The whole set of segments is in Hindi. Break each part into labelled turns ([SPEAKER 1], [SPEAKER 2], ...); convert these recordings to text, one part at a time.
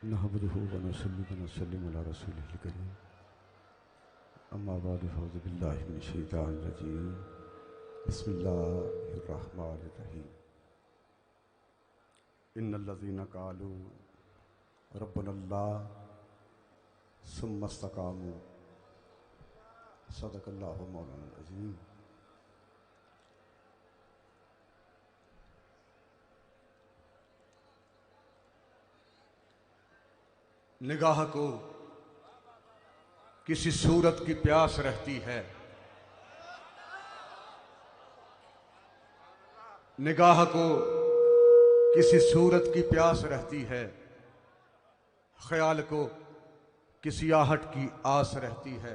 [SPEAKER 1] नहमदुहु व नसल्ली व नसल्लिमु अला रसूलिहिल करीम। अम्मा बाद फ़अऊज़ु बिल्लाहि मिनश शैतानिर रजीम। बिस्मिल्लाहिर रहमानिर रहीम। इन्नल्लज़ीना क़ालू रब्बुनल्लाह सुम्मा इस्तक़ामू सदक़ल्लाहु मौलाना अज़ीम। निगाह को किसी सूरत की प्यास रहती है, निगाह को किसी सूरत की प्यास रहती है, ख्याल को किसी आहट की आस रहती है।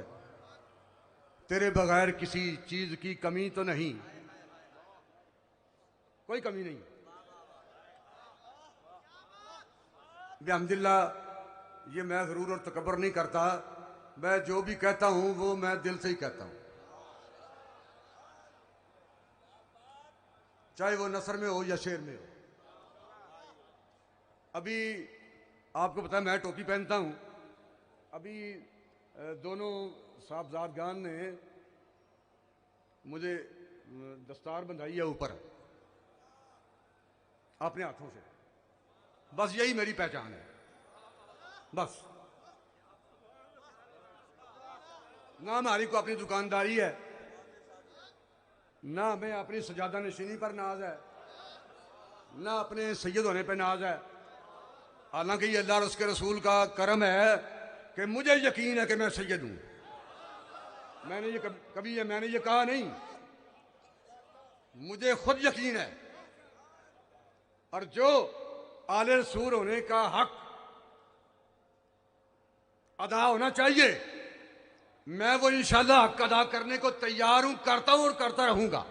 [SPEAKER 1] तेरे बगैर किसी चीज की कमी तो नहीं, कोई कमी नहीं। बिहम्दिल्लाह, ये मैं ज़रूर और तकब्बर नहीं करता। मैं जो भी कहता हूं वो मैं दिल से ही कहता हूं, चाहे वो नसर में हो या शेर में हो। अभी आपको पता है मैं टोपी पहनता हूं। अभी दोनों साहबजादगान ने मुझे दस्तार बंधाई है ऊपर अपने हाथों से। बस यही मेरी पहचान है। बस ना हमारी को अपनी दुकानदारी है, ना हमें अपनी सजादा नशीनी पर नाज है, ना अपने सैयद होने पे नाज है। हालांकि ये अल्लाह और उसके रसूल का करम है कि मुझे यकीन है कि मैं सैयद हूं। मैंने ये कहा नहीं, मुझे खुद यकीन है। और जो आले रसूल होने का हक अदा होना चाहिए, मैं वो इंशाल्लाह हक अदा करने को तैयार हूं, करता हूं और करता रहूंगा।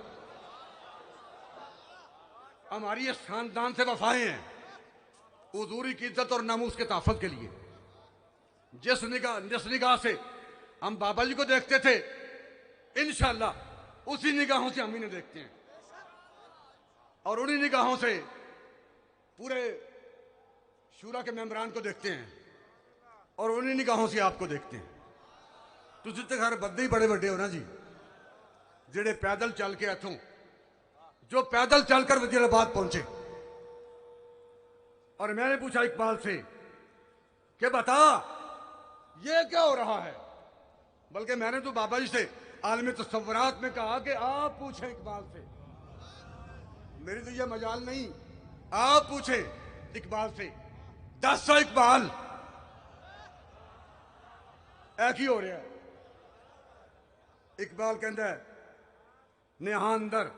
[SPEAKER 1] हमारी इस खानदान से वफाएं हैं हुजूरी की इज्जत और नामूस के तहफ़्फ़ुज़ के लिए। जिस निगाह से हम बाबा जी को देखते थे, इंशाल्लाह उसी निगाहों से हम इन्हें देखते हैं और उन्हीं निगाहों से पूरे शूरा के मेंबरान को देखते हैं और उन्हीं निगाहों से आपको देखते हैं। तुझे तो घर बंदे ही बड़े बड़े हो ना जी, जेड़े पैदल चल के इथों, जो पैदल चलकर वजीराबाद पहुंचे। और मैंने पूछा इकबाल से कि बता ये क्या हो रहा है, बल्कि मैंने तो बाबा जी से आलम तसव्वुरात में कहा कि आप पूछें इकबाल से, मेरी तो ये मजाल नहीं, आप पूछें इकबाल से। 10 इकबाल एक ही हो रहा है। इकबाल कहता है नेहा अंदर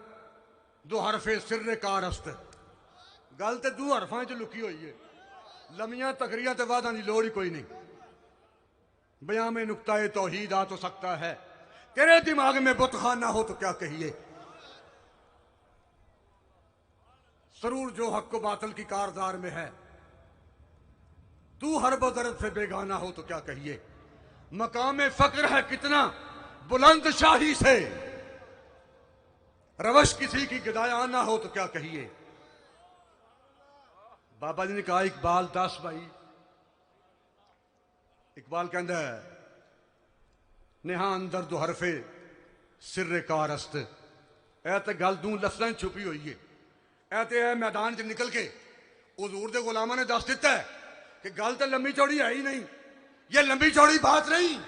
[SPEAKER 1] दो हरफे सिर्रे कारस्त। गल तो 2 हरफां च लुकी हुई है, लमियां तकरियां ते वादा की लोड़ ही कोई नहीं। बयां में नुक्ता तौहीद आ तो सकता है, तेरे दिमाग में बुतखाना हो तो क्या कहिए। सरूर जो हक को बातल की कारदार में है, तू हर बदरत से बेगाना हो तो क्या कहिए। मकाम फक्र है कितना बुलंद शाही से, रवश किसी की गदाया ना हो तो क्या कहिए। बाबा जी ने कहा इकबाल 10 भाई। इकबाल कहता है नेहा अंदर दो हरफे सिर्रे कारस्त। ऐ तो गल 2 लफ्ज़ां छुपी हुई है। ऐ तो है मैदान च निकल के हुजूर दे गुलामा ने दस दिता है कि गल तो लंबी चौड़ी है ही नहीं। ये लंबी चौड़ी बात नहीं,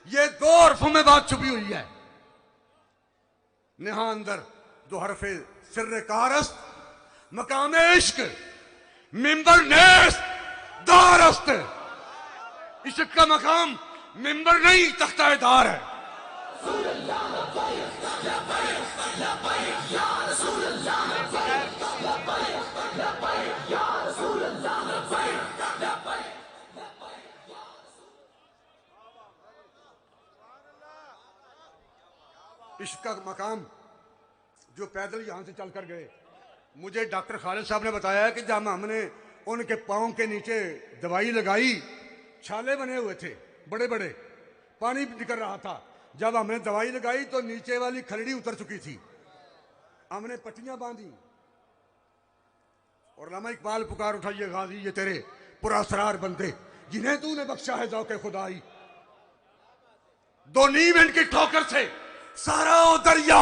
[SPEAKER 1] ये 2 हरफों में बात छुपी हुई है। नेहा अंदर दो हरफे सिर्रे कारस्त, मकाम इश्क मिंबर नेस्त दारस्त। इश्क का मकाम मिंबर नहीं तख्ता दार है। इश्क का मकाम जो पैदल यहां से चलकर गए, मुझे डॉक्टर खालिद साहब ने बताया कि जब हमने उनके पांव के नीचे दवाई लगाई, छाले बने हुए थे बड़े बड़े, पानी निकल रहा था। जब हमने दवाई लगाई तो नीचे वाली खलड़ी उतर चुकी थी। हमने पट्टियां बांधी और लामा इकबाल पुकार उठाइए गाजी ये तेरे पुरअसरार बंदे जिन्हें तूने बख्शा है ज़ौक़े खुदाई। दो नीम इनकी ठोकर से सारा दरिया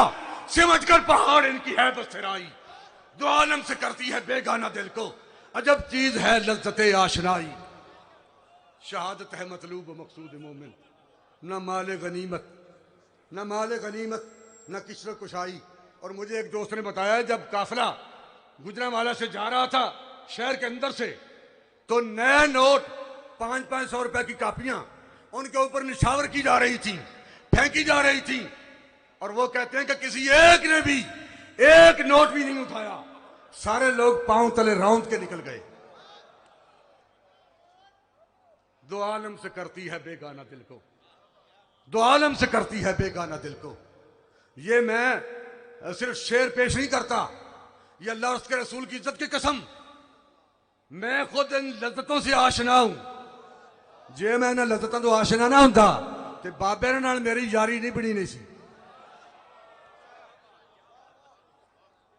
[SPEAKER 1] सिमट कर पहाड़ इनकी है बसराई। दो आलम से करती है बेगाना दिल को अजब चीज है लज्जते आशनाई। शहादत है मतलूब मकसूद मोमिन, न माले गनीमत न किस्र कुशाई। और मुझे एक दोस्त ने बताया जब काफिला गुजरांवाला से जा रहा था शहर के अंदर से, तो नए नोट 500-500 रुपए की कापियां उनके ऊपर निछावर की जा रही थी, फेंकी जा रही थी। और वो कहते हैं कि किसी एक ने भी एक नोट भी नहीं उठाया, सारे लोग पांव तले रौंद के निकल गए। दो आलम से करती है बेगाना दिल को, दो आलम से करती है बेगाना दिल को। ये मैं सिर्फ शेर पेश नहीं करता, ये अल्लाह और उसके रसूल की इज्जत की कसम, मैं खुद इन लज्जतों से आशना हूं। जे मैं इन्हां लज्जतों तो आशना ना हुंदा ते बाबे नाल मेरी यारी नहीं बनी नहीं सी,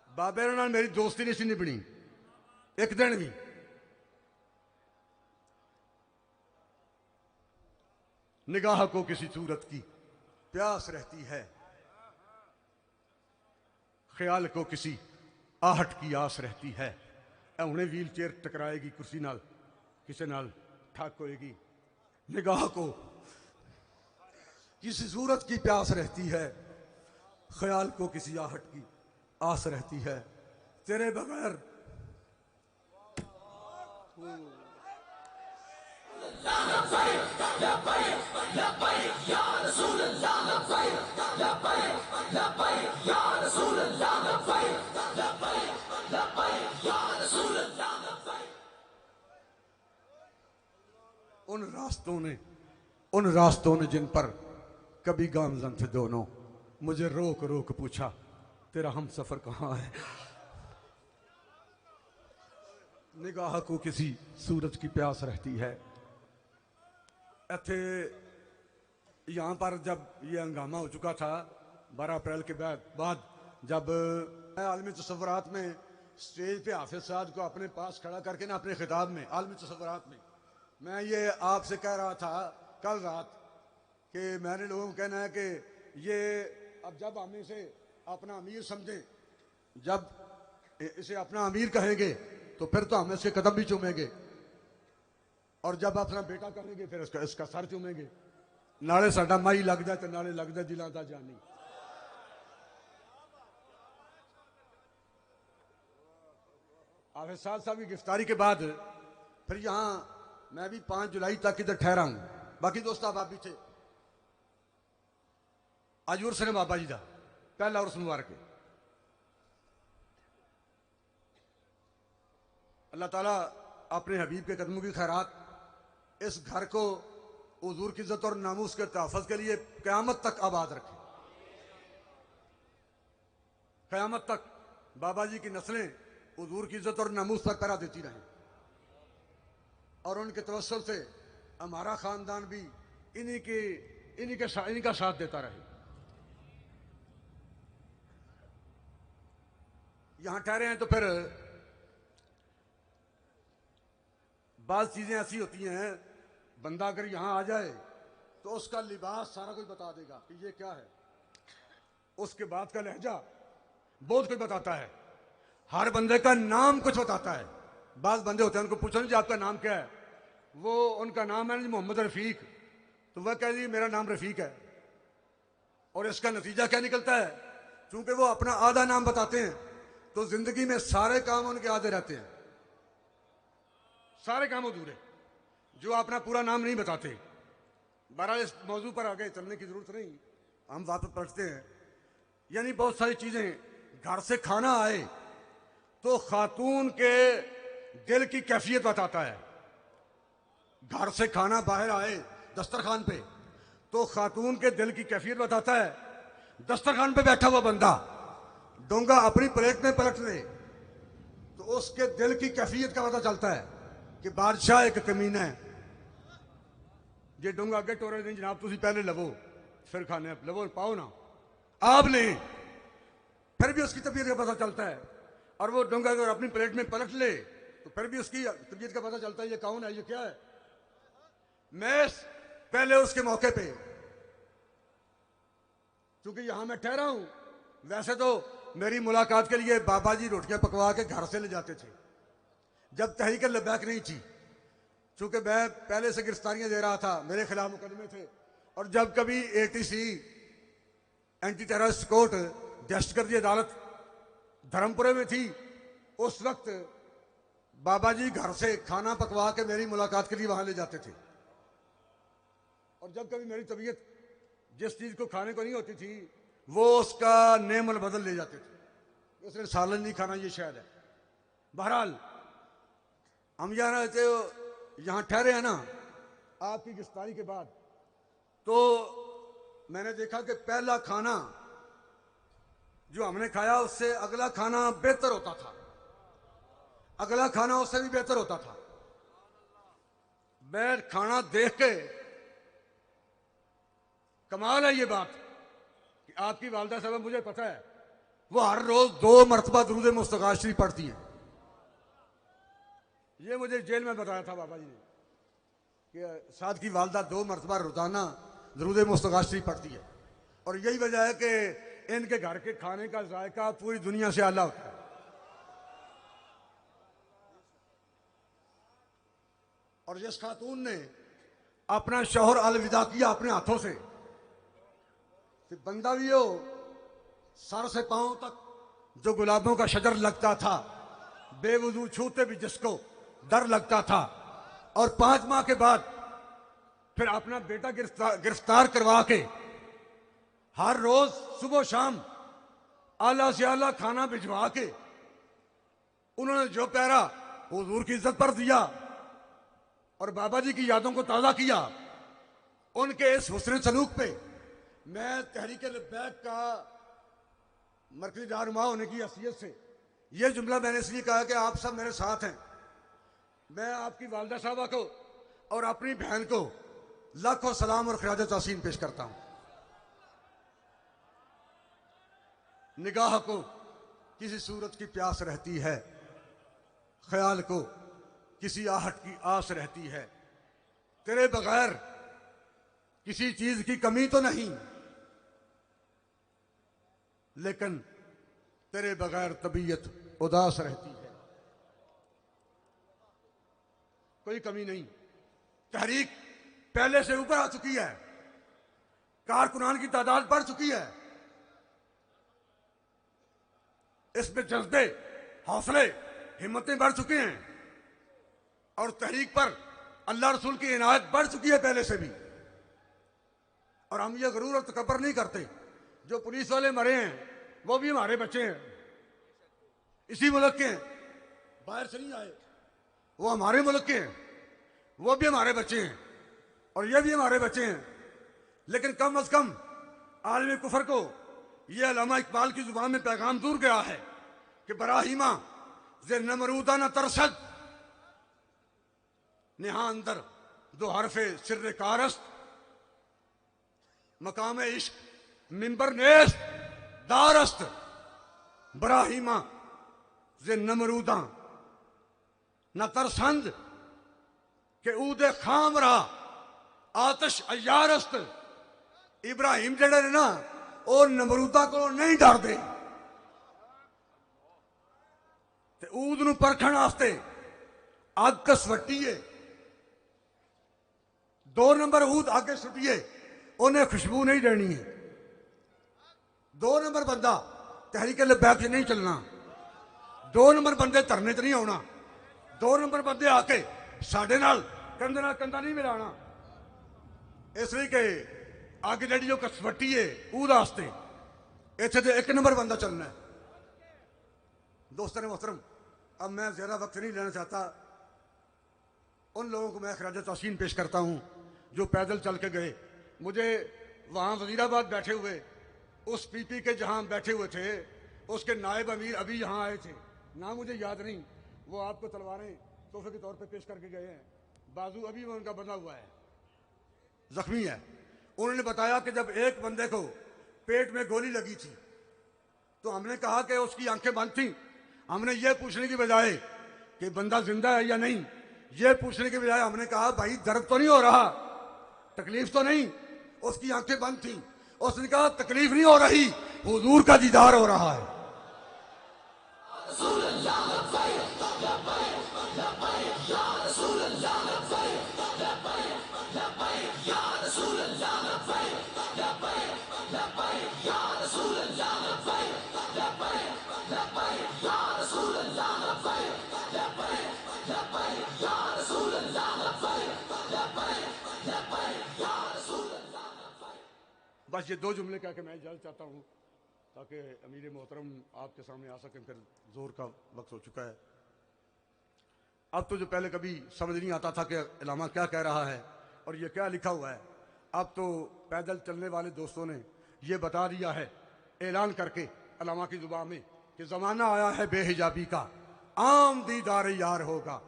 [SPEAKER 1] बाबे नाल मेरी दोस्ती नहीं सी निभनी एक दिन भी। निगाह को किसी सूरत की प्यास रहती है, ख्याल को किसी आहट की आस रहती है। उन्हें व्हील चेयर टकराएगी कुर्सी नाल, किसी नाल ठाक होएगी। निगाह को किसी सूरत की प्यास रहती है, ख्याल को किसी आहट की आस रहती है। तेरे बगैर उन रास्तों ने जिन पर कभी गामजन थे दोनों, मुझे रोक रोक पूछा तेरा हम सफर कहाँ है। निगाह को किसी सूरज की प्यास रहती है। इत्थे यहाँ पर जब ये हंगामा हो चुका था 12 अप्रैल के बाद जब आलमी तसव्वुरात में स्टेज पे हाफिज साहब को अपने पास खड़ा करके ना अपने खिताब में आलमी तसव्वुरात में मैं ये आपसे कह रहा था कल रात कि मैंने लोगों को कहना है कि ये अब जब हम इसे अपना अमीर समझें, जब इसे अपना अमीर कहेंगे तो फिर तो हम इसके कदम भी चूमेंगे, और जब अपना बेटा कहेंगे फिर इसका सर चूमेंगे। नाले साडा माई लगता है तो नाले लगता दिलों का जानी। हाफिज साहब की गिरफ्तारी के बाद फिर यहाँ मैं भी 5 जुलाई तक इधर ठहरा हूं। बाकी दोस्त आप भी थे। आज उर्स ने बाबा जी का पहला उर्स मुबारक है। अल्लाह ताला अपने हबीब के कदमों की खैरात इस घर को हुजूर की इज्जत और नामूस के तहफ़्फ़ुज़ के लिए क़यामत तक आबाद रखे। क़यामत तक बाबा जी की नस्लें हुजूर की इज्जत और नामूस तक पहरा देती रहें, और उनके तवस्सुल से हमारा खानदान भी इन्हीं का साथ देता रहे। यहां ठहरे हैं तो फिर बात चीजें ऐसी होती हैं, बंदा अगर यहां आ जाए तो उसका लिबास सारा कुछ बता देगा कि ये क्या है, उसके बाद का लहजा बहुत कुछ बताता है, हर बंदे का नाम कुछ बताता है। बाज बंदे होते हैं उनको पूछो जी आपका नाम क्या है, वो उनका नाम है जी मोहम्मद रफीक, तो वह कह जी मेरा नाम रफीक है। और इसका नतीजा क्या निकलता है, चूंकि वो अपना आधा नाम बताते हैं तो जिंदगी में सारे काम उनके आधे रहते हैं, सारे काम अधूरे जो अपना पूरा नाम नहीं बताते। बहरहाल इस मौजू पर आगे चलने की जरूरत नहीं, हम वापस पढ़ते हैं। यानी बहुत सारी चीजें, घर से खाना आए तो खातून के दिल की कैफियत बताता है। घर से खाना बाहर आए दस्तरखान पे तो खातून के दिल की कैफियत बताता है। दस्तरखान पे बैठा हुआ बंदा डोंगा अपनी प्लेट में पलट ले तो उसके दिल की कैफियत का पता चलता है कि बादशाह एक कमीना है। जे डोंगा अगे टोरे नहीं जनाब, तुम पहले लवो फिर खाने लवो, पाओ ना आप लें, फिर भी उसकी तबीयत का पता चलता है। और वो डोंगा अगर अपनी प्लेट में पलट ले तो फिर भी उसकी तबीयत का पता चलता है ये कौन है, ये क्या है। मैं पहले उसके मौके पे, क्योंकि यहां मैं ठहरा हूं, वैसे तो मेरी मुलाकात के लिए बाबा जी रोटियां पकवा के घर से ले जाते थे जब तहरीक लब्बैक नहीं थी। चूंकि मैं पहले से गिरफ्तारियां दे रहा था, मेरे खिलाफ मुकदमे थे, और जब कभी एटीसी एंटी टेररिस्ट कोर्ट दहशतगर्दी अदालत धर्मपुरे में थी, उस वक्त बाबा जी घर से खाना पकवा के मेरी मुलाकात के लिए वहां ले जाते थे। और जब कभी मेरी तबीयत जिस चीज को खाने को नहीं होती थी, वो उसका नेमल बदल ले जाते थे। उसने सालन नहीं खाना, ये शायद है। बहरहाल हम यहाँ ठहरे हैं ना आपकी गिरफ्तारी के बाद, तो मैंने देखा कि पहला खाना जो हमने खाया उससे अगला खाना बेहतर होता था, अगला खाना उससे भी बेहतर होता था। मैं खाना देख के, कमाल है ये बात कि आपकी वालदा साहब, मुझे पता है वो हर रोज 2 मरतबा दुरूद मुस्तफा शरीफ पढ़ती हैं। ये मुझे जेल में बताया था बाबा जी ने कि साद की वालदा 2 मरतबा रोजाना दुरूद मुस्तफा शरीफ पढ़ती है, और यही वजह है कि इनके घर के खाने का जायका पूरी दुनिया से आला होता है। और जिस खातून ने अपना शौहर अलविदा किया अपने हाथों से, फिर बंदा भी हो सर से पांव तक जो गुलाबों का शजर लगता था, बेवजू छूते भी जिसको डर लगता था, और 5 माह के बाद फिर अपना बेटा गिरफ्तार करवा के हर रोज सुबह शाम आला से आला खाना भिजवा के उन्होंने जो प्यारा हुजूर की इज्जत पर दिया और बाबा जी की यादों को ताज़ा किया, उनके इस हुस्न सलूक पे मैं तहरीक लब्बैक का मरकजी रहनुमा होने की हैसियत से यह जुमला मैंने इसलिए कहा कि आप सब मेरे साथ हैं। मैं आपकी वालदा साहबा को और अपनी बहन को लाखों सलाम और खिराज तहसीन पेश करता हूं। निगाह को किसी सूरत की प्यास रहती है, ख्याल को किसी आहट की आस रहती है, तेरे बगैर किसी चीज की कमी तो नहीं, लेकिन तेरे बगैर तबीयत उदास रहती है। कोई कमी नहीं, तहरीक पहले से ऊपर आ चुकी है, कारकुनान की तादाद बढ़ चुकी है, इसमें जज्बे, हौसले, हिम्मतें बढ़ चुके हैं, और तहरीक पर अल्लाह रसूल की इनायत बढ़ चुकी है पहले से भी। और हम ये गरूर और तकब्बर नहीं करते, जो पुलिस वाले मरे हैं वो भी हमारे बच्चे हैं, इसी मुल्क के हैं, बाहर से नहीं आए, वो हमारे मुल्क के हैं, वो भी हमारे बच्चे हैं और ये भी हमारे बच्चे हैं। लेकिन कम अज कम आलमी कुफर को ये अल्लामा इकबाल की जुबान में पैगाम दूर गया है कि बराहिमा जे नमरूदा न तरसद, नेहा अंदर 2 हरफे सिर्र कारस्त, मकाम इश्क मिंबर नेस्त दारस्त, बराहिमा जे नमरूदा न तरसंद के ऊदे खाम रहा आतश अयारस्त। इब्राहिम जड़े ने ना वो नमरूदा को नहीं डरते, ऊद नूं परखण वास्ते अग कसवटीए, 2 नंबर ऊद आगे सुटिए, उन्हें खुशबू नहीं देनी है। 2 नंबर बंदा तहरीक लब्बैक से नहीं चलना, 2 नंबर बंदे धरने च नहीं आना, 2 नंबर बंदे आके साडे नाल कंधे नाल कंधा नहीं मिलाना। इसलिए कि अग जी कसवटी है ऊद वास्ते, इतने तो 1 नंबर बंदा चलना है। दोस्तों ने मोहतरम, अब मैं ज्यादा वक्त नहीं लेना चाहता, उन लोगों को मैं खराज तहसीन पेश करता हूं जो पैदल चल के गए। मुझे वहां वजीराबाद बैठे हुए उस पीपी के जहां बैठे हुए थे, उसके नायब अमीर अभी यहां आए थे, ना मुझे याद नहीं, वो आपको तलवारें तोहफे के तौर पे पेश करके गए हैं। बाजू अभी वो उनका बंधा हुआ है, जख्मी है। उन्होंने बताया कि जब एक बंदे को पेट में गोली लगी थी तो हमने कहा कि उसकी आंखें बंद थी, हमने ये पूछने की बजाय कि बंदा जिंदा है या नहीं, ये पूछने के बजाय हमने कहा भाई दर्द तो नहीं हो रहा, तकलीफ तो नहीं। उसकी आंखें बंद थी, उसने कहा तकलीफ नहीं हो रही, हुजूर का दीदार हो रहा है। बस ये दो जुमले कह के मैं इजाज़त चाहता हूँ ताकि अमीर मोहतरम आपके सामने आ सकें, फिर जोर का वक्त हो चुका है। अब तो जो पहले कभी समझ नहीं आता था कि इलामा क्या कह रहा है और ये क्या लिखा हुआ है, अब तो पैदल चलने वाले दोस्तों ने ये बता दिया है ऐलान करके इलामा की जुबान में कि ज़माना आया है बेहिजाबी का, आम दीदार यार होगा।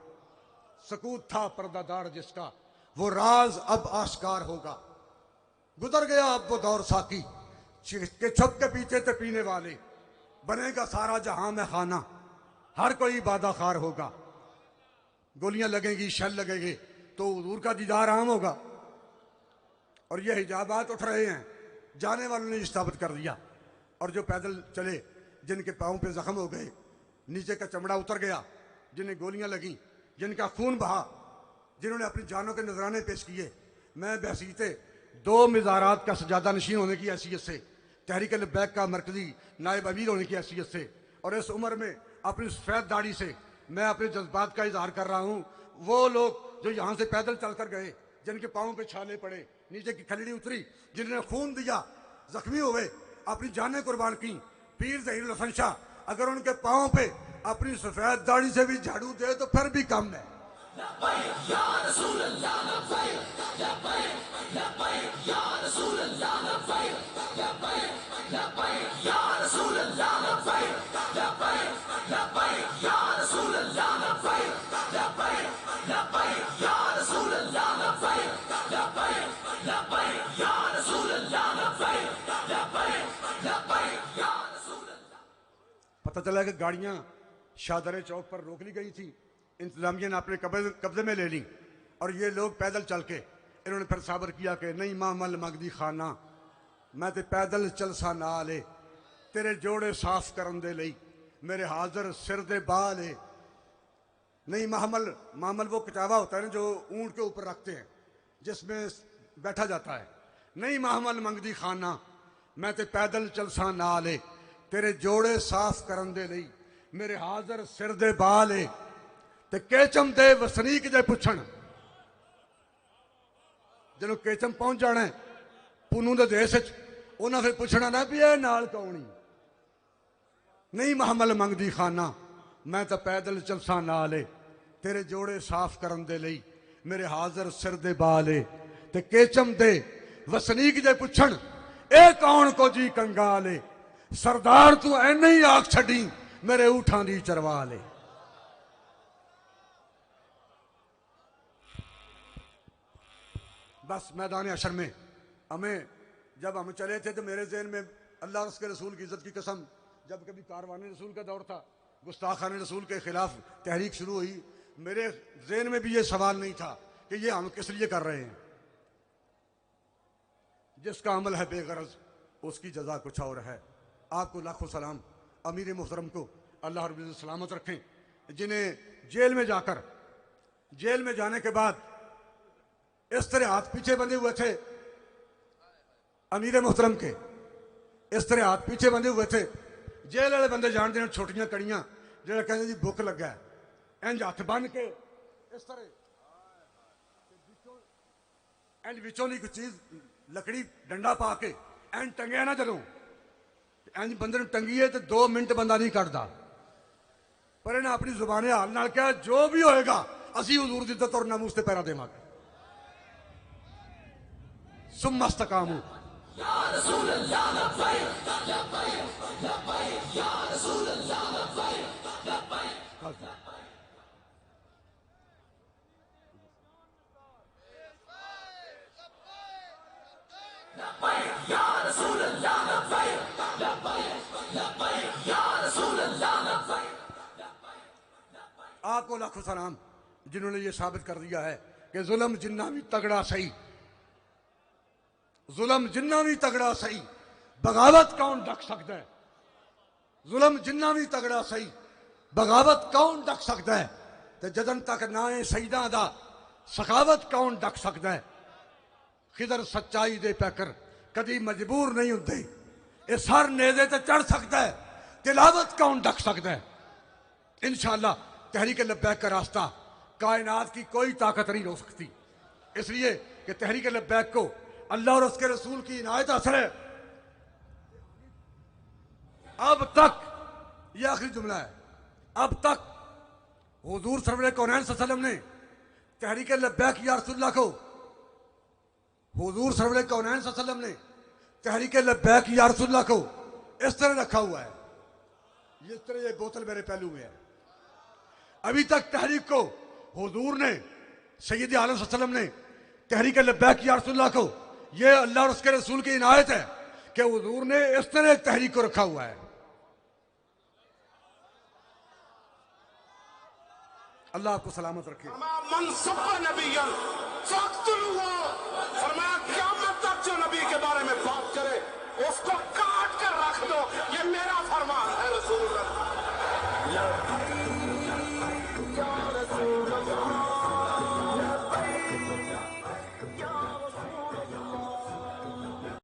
[SPEAKER 1] सकूत था पर्दादार जिसका, वो राज अब आश्कार होगा। गुजर गया अब वो दौर साकी के छुप के पीछे थे पीने वाले, बनेगा सारा जहां में खाना, हर कोई बादा खार होगा। गोलियां लगेंगी, शल लगेंगे तो हुजूर का दीदार आम होगा। और ये हिजाबात उठ रहे हैं, जाने वालों ने साबित कर दिया। और जो पैदल चले, जिनके पाँव पे जख्म हो गए, नीचे का चमड़ा उतर गया, जिन्हें गोलियां लगी, जिनका खून बहा, जिन्होंने अपनी जानों के नजराने पेश किए, मैं बहसीते दो मिज़ारात का सजादा नशीन होने की हैसियत से, तहरीक लब्बैक का मरकजी नायब अमीर होने की हैसियत से, और इस उम्र में अपनी सफ़ेद दाढ़ी से मैं अपने जज्बात का इजहार कर रहा हूँ। वो लोग जो यहाँ से पैदल चल कर गए, जिनके पाँव पे छाले पड़े, नीचे की खलड़ी उतरी, जिन्होंने खून दिया, जख्मी हुए, अपनी जानें कुर्बान की, पीर ज़हीरुल हसन शाह अगर उनके पाँव पे अपनी सफ़ेद दाढ़ी से भी झाड़ू दे तो फिर भी कम है। पता चला कि गाड़ियां शाहदरे चौक पर रोक ली गई थी, इंतजामिया ने अपने कब्जे में ले ली, और ये लोग पैदल चल के इन्होंने फिर साबर किया कि नहीं मामल मगदी खाना, मैं तो पैदल चल सा ना ले, तेरे जोड़े साफ करन दे लई, मेरे हाजर सिर दे बाले। नहीं मामल, मामल वो कचावा होता है ना जो ऊंट के ऊपर रखते हैं, जिसमें बैठा जाता है। नहीं मामल मंगदी खाना, मैं तो पैदल चल सा ना ले, तेरे जोड़े साफ करन दे लई, मेरे हाजर सिर दे बाले। ते केचम दे वसनीक जे पुछण, ਜਦੋਂ केचम पहुंच जाना है पुनू के देश उन्हें फिर पुछना ना भी ये नाल कौनी। नहीं महमल मंगदी खाना, मैं तो पैदल चलसा नाले, तेरे जोड़े साफ करन दे लई, मेरे हाजर सिर दे बाले। ते केचम दे वसनीक जे पुछण, ए कौन को जी कंगाले, सरदार तू ऐने ही आख छड़ी, मेरे ऊठां दी चरवा ले। बस मैदान अशर में हमें, जब हम चले थे तो मेरे जहन में अल्लाह और उसके रसूल की इज्जत की कसम, जब कभी कारवान रसूल का दौर था, गुस्ताखान रसूल के खिलाफ तहरीक शुरू हुई, मेरे जहन में भी ये सवाल नहीं था कि ये हम किस लिए कर रहे हैं। जिसका अमल है बेगरज उसकी जजा कुछ और है। आपको लाखों सलाम, अमीर मोहतरम को अल्लाह रब्बुल इज्जत सलामत रखें, जिन्हें जेल में जाकर, जेल में जाने के बाद इस तरह हाथ पीछे बंधे हुए थे अमीर मोहतरम के, इस तरह हाथ पीछे बंधे हुए थे। जेल वाले बंदे जान देने छोटियां कड़ियां जो कहते जी भुख लगा है, इंज हथ बन के इस तरह इंज विचों की कोई चीज लकड़ी डंडा पा के इंज टंगिया ना, जदों इंज बंदे टंगीए तो 2 मिनट बंदा नहीं कटता। पर इन्हें अपनी जुबाने हाल नाल कहा जो भी होएगा असी हुजूर दी इज्जत और नामूस ते पैरा देवांगे। सुम्मस्तकामू आप को लाखों सलाम जिन्होंने ये साबित कर दिया है कि जुल्म जिन्ना भी तगड़ा सही, जुल्म जिन्ना भी तगड़ा सही, बगावत कौन डक सकता है। जुल्म जिन्ना भी तगड़ा सही, बगावत कौन डक सकता है। तो जदन तक नाए सईदा दा सखावत कौन डक सकता है। खिदर सच्चाई दे पैकर कदी मजबूर नहीं होंगे, ये सर नेज़े ते चढ़ सकता है, तिलावत कौन डक सकता है। इंशाअल्लाह तहरीक लब्बैक का रास्ता कायनात की कोई ताकत नहीं रोक सकती, इसलिए कि तहरीक लब्बैक को अल्लाह और उसके रसूल की इनायत हासिल है। अब तक, ये आखिरी जुमला है, अब तक हुजूर सरवरे कौनैन सल्लल्लाहु अलैहि वसल्लम ने तहरीक लब्बैक या रसूलल्लाह को, हुजूर सरवरे कौनैन सल्लल्लाहु अलैहि वसल्लम ने तहरीक लब्बैक या रसूलल्लाह को इस तरह रखा हुआ है, इस तरह ये बोतल मेरे पहलू में है। अभी तक तहरीक को हुजूर ने, सैयद आलम सल्लल्लाहु अलैहि वसल्लम ने तहरीक लब्बैक या रसूलल्लाह को, ये अल्लाह और उसके रसूल की इनायत है कि हुजूर ने इस तरह तहरीक को रखा हुआ है। अल्लाह आपको सलामत रखे।
[SPEAKER 2] फरमाया क़यामत तक जो नबी के बारे में बात करे उसको काट कर रख दो, ये मेरा फरमान है। रसूल